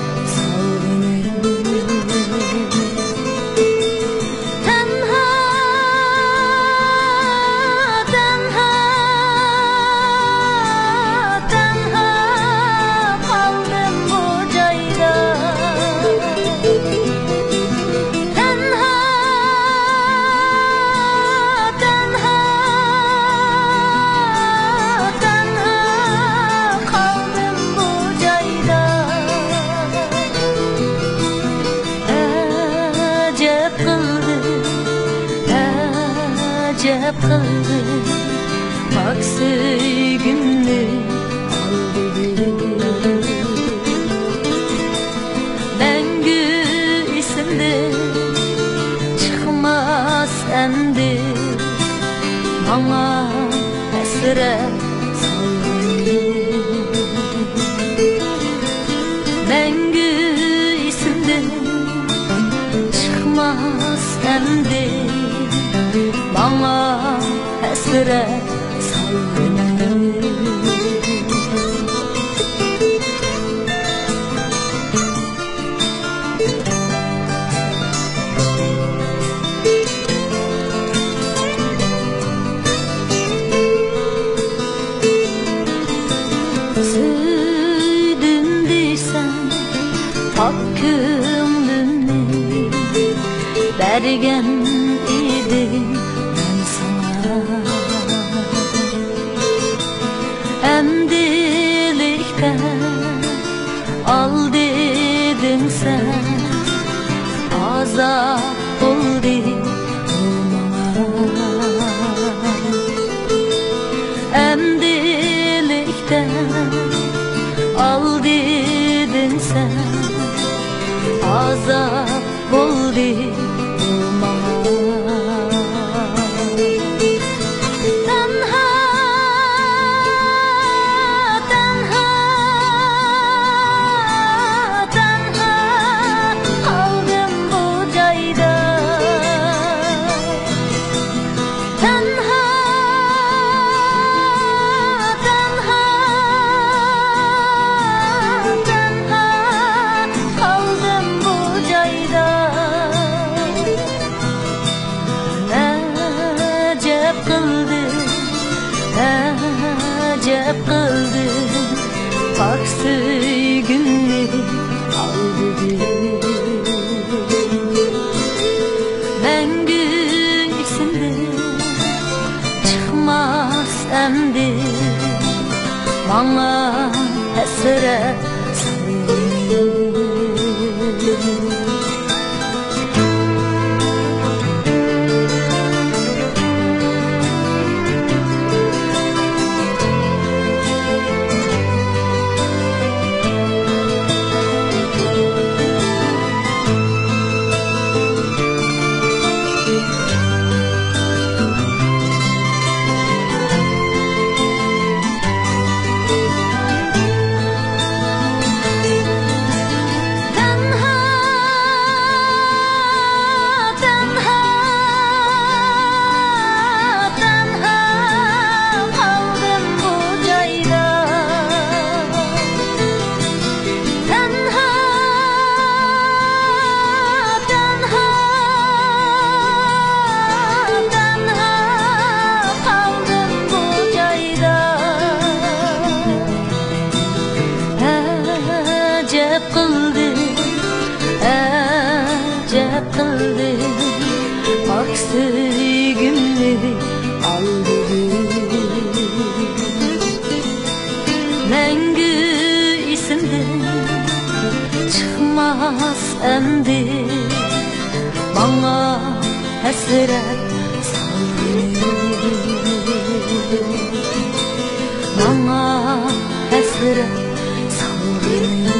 acep kıldı bak sevgimni aldı Mengü isimde çıkmaz endi bana hasret saldı Mengü isimde çıkmaz endi bana hasret saldı Süydün deysen pak kömlümni bergen idim Emdilikten al dedin sen azap oldu Emdilikten al dedin sen azap oldu acep kıldı bak sevgimni aldı Mengü isimde çıkmaz emdi bana hasret saldı acep kıldı acep kıldı bak sevgimni aldı Mengü isimde çıkmaz emdi bana hasret saldı bana hasret saldı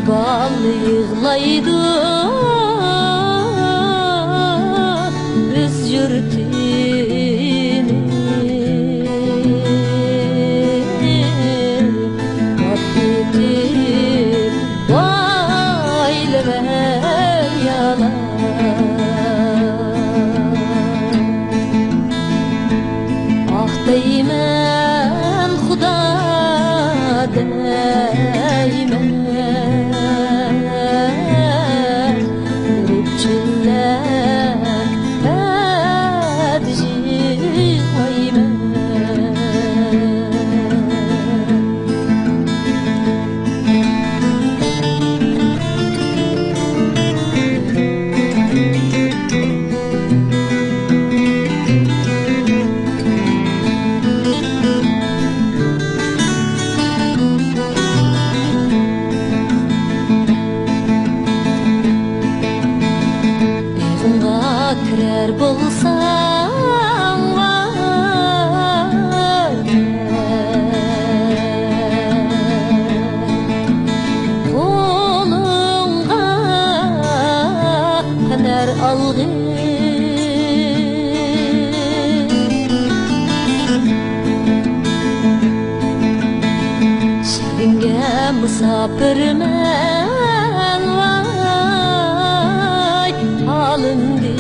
bağlı yığlaydı öz yurtini Vakitip vayleme yalan Ah deymen Xuda deymen Kirer bulsam vay Kolunga kanar algın Şeringe musafirmen vay Alındı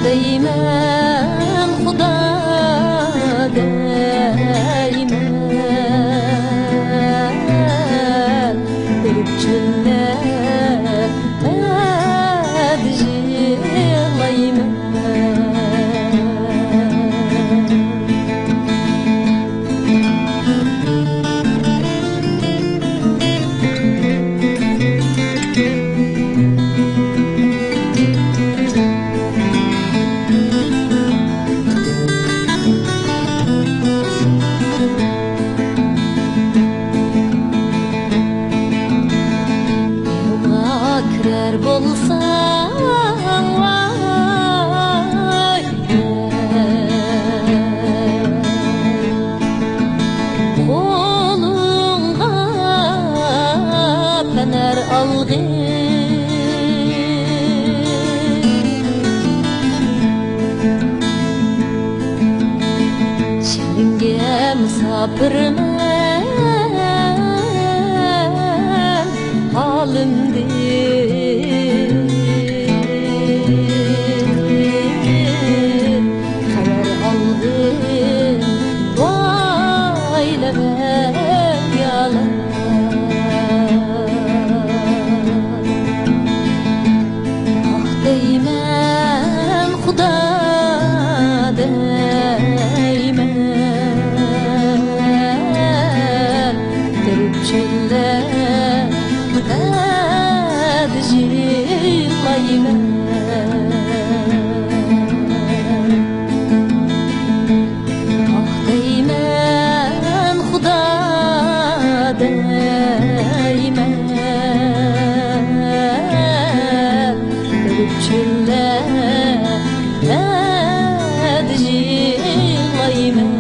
Deymen Xuda deymen Görüpçüler edicilaymen Kirer bulsam vay Kolunga pener algın Şeringe musafirmen alındı Haber aldım vayleme yalan Ah deymen Xuda deymen Görüpçüler edicilaymen Ah deymen Xuda deymen Görüpçüler edicilaymen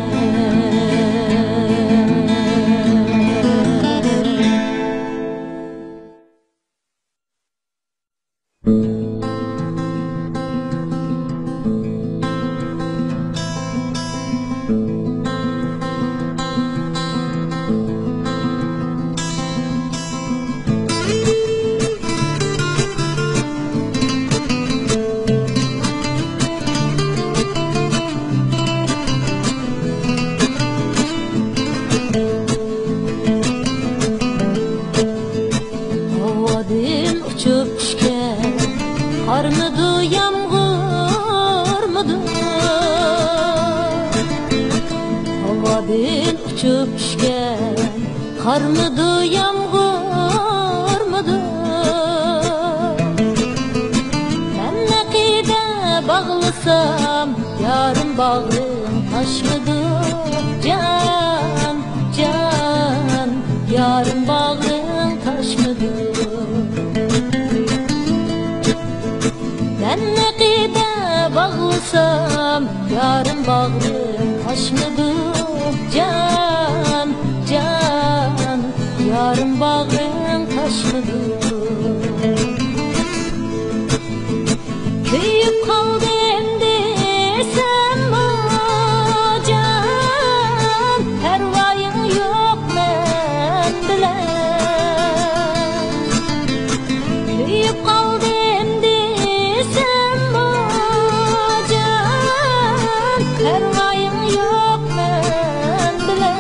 Havadin uçup düşken kar mıdı yağmur mıdı? Ben nakide bağlısam yarım bağrım taş mıdı? Can, can, yarım bağrım bağlısam yarım bağrım taşmadı. Can, can, yarım bağrım taşmadı. Köyüp kaldım desem can, pervayın yok men bilen. Köyüp kaldım desem can, pervayın yok men bilen.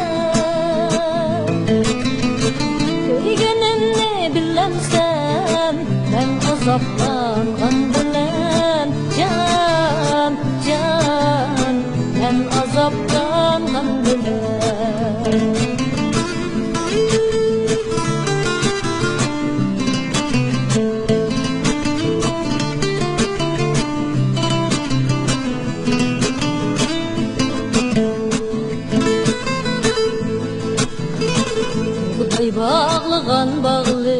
Köygenimni bilemsem ben azaplangan bilen. Can, can, ben azaplangan bilen. Kuday bağlıgan bağlı,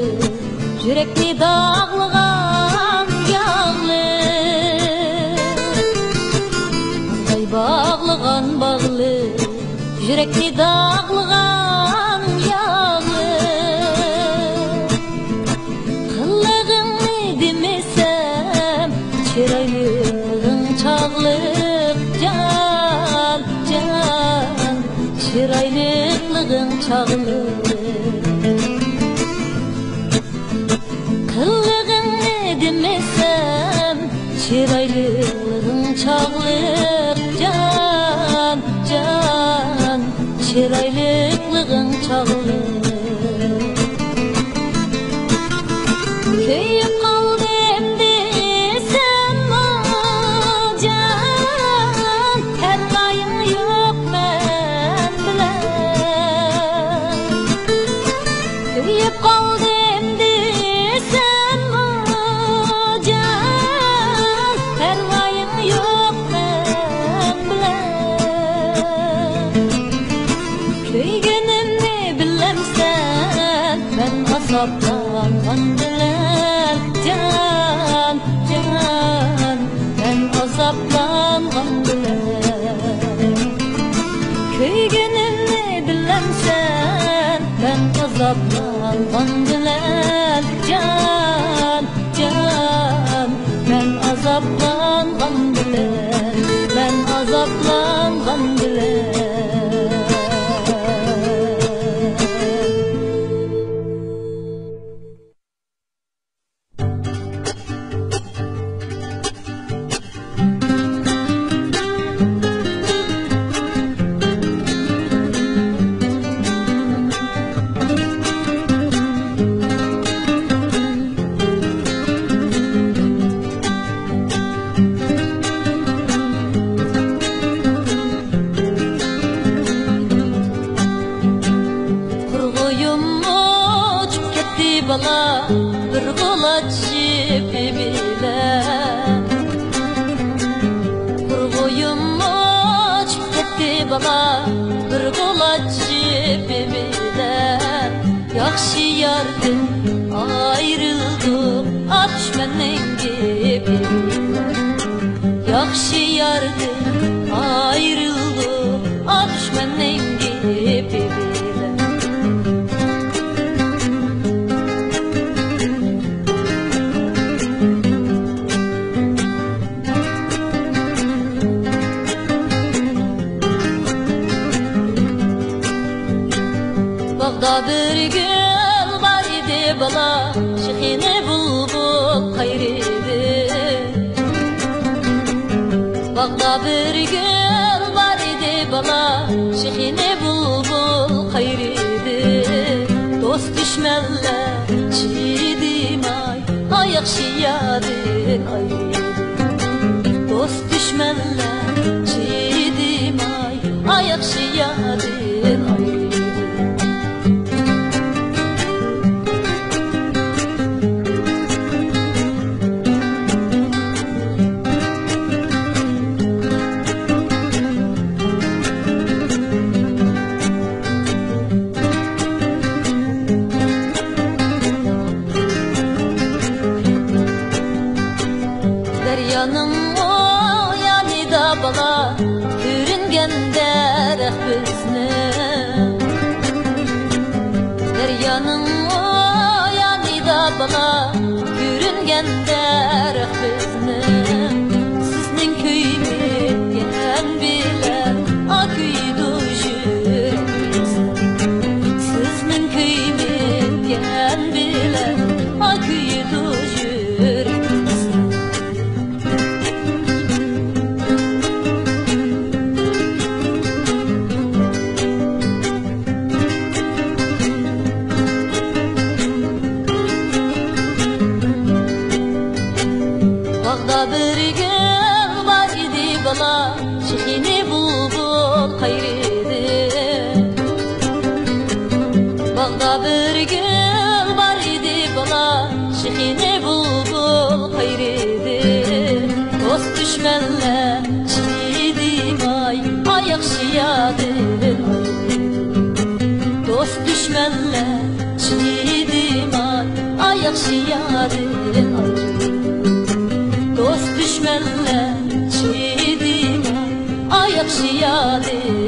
yürekni dağlıgan yağlı. Kuday bağlıgan bağlı, yürekni dağlıgan yağlı. Kılığını demesem, çiraylığın çağlık. Can, can, çiraylığın çağlık. Kılığını demesem, çiraylığın çağlık. Can, can, çiraylığın çağlık. Köyüp kaldım desem can, pervayın yok men bilen. Köyüp kaldım desem can, pervayın yok men bilen. Köygenimni bilemsen ben azaplangan bilen. Can, can, ben azaplangan bilen. Köygenimni bilemsen ben azaplangan bilen. Can, can, ben azaplangan bilen. Ben azaplangan bilen. Bala bir kulaçı bile Kurguyum uçup gitti bala bir kulaçı bile Yakşı yardım ayrıldım aç menin gibi Yakşı yardım ayrıldım aç menin gibi Bağda bir gül var idi bala, şıxini bulbul hayridi. Bağda bir gül var idi bala, şıxini bulbul hayridi. Dost düşmenler çiğdim ay yaxşı yadın ayridi. Dost düşmenler çiğdim ay yaxşı yadın ayridi. Deryanın o Oyanın o yanida bana görüngen derek biznim Siznin köyümü gen bilen akıydı jüremiz Siznin köyümü gen bilen akıydı jüremiz Bağda bir gül var idi bala Şehini bulbul kayridi Bağda bir gül var idi bala Şehini bulbul kayridi Dost düşmenle çiğdim ay Ayak şiyadın Dost düşmenle çiğdim ay Ayak şiyadın Dost düşmenle çiğdim ayak şiyadı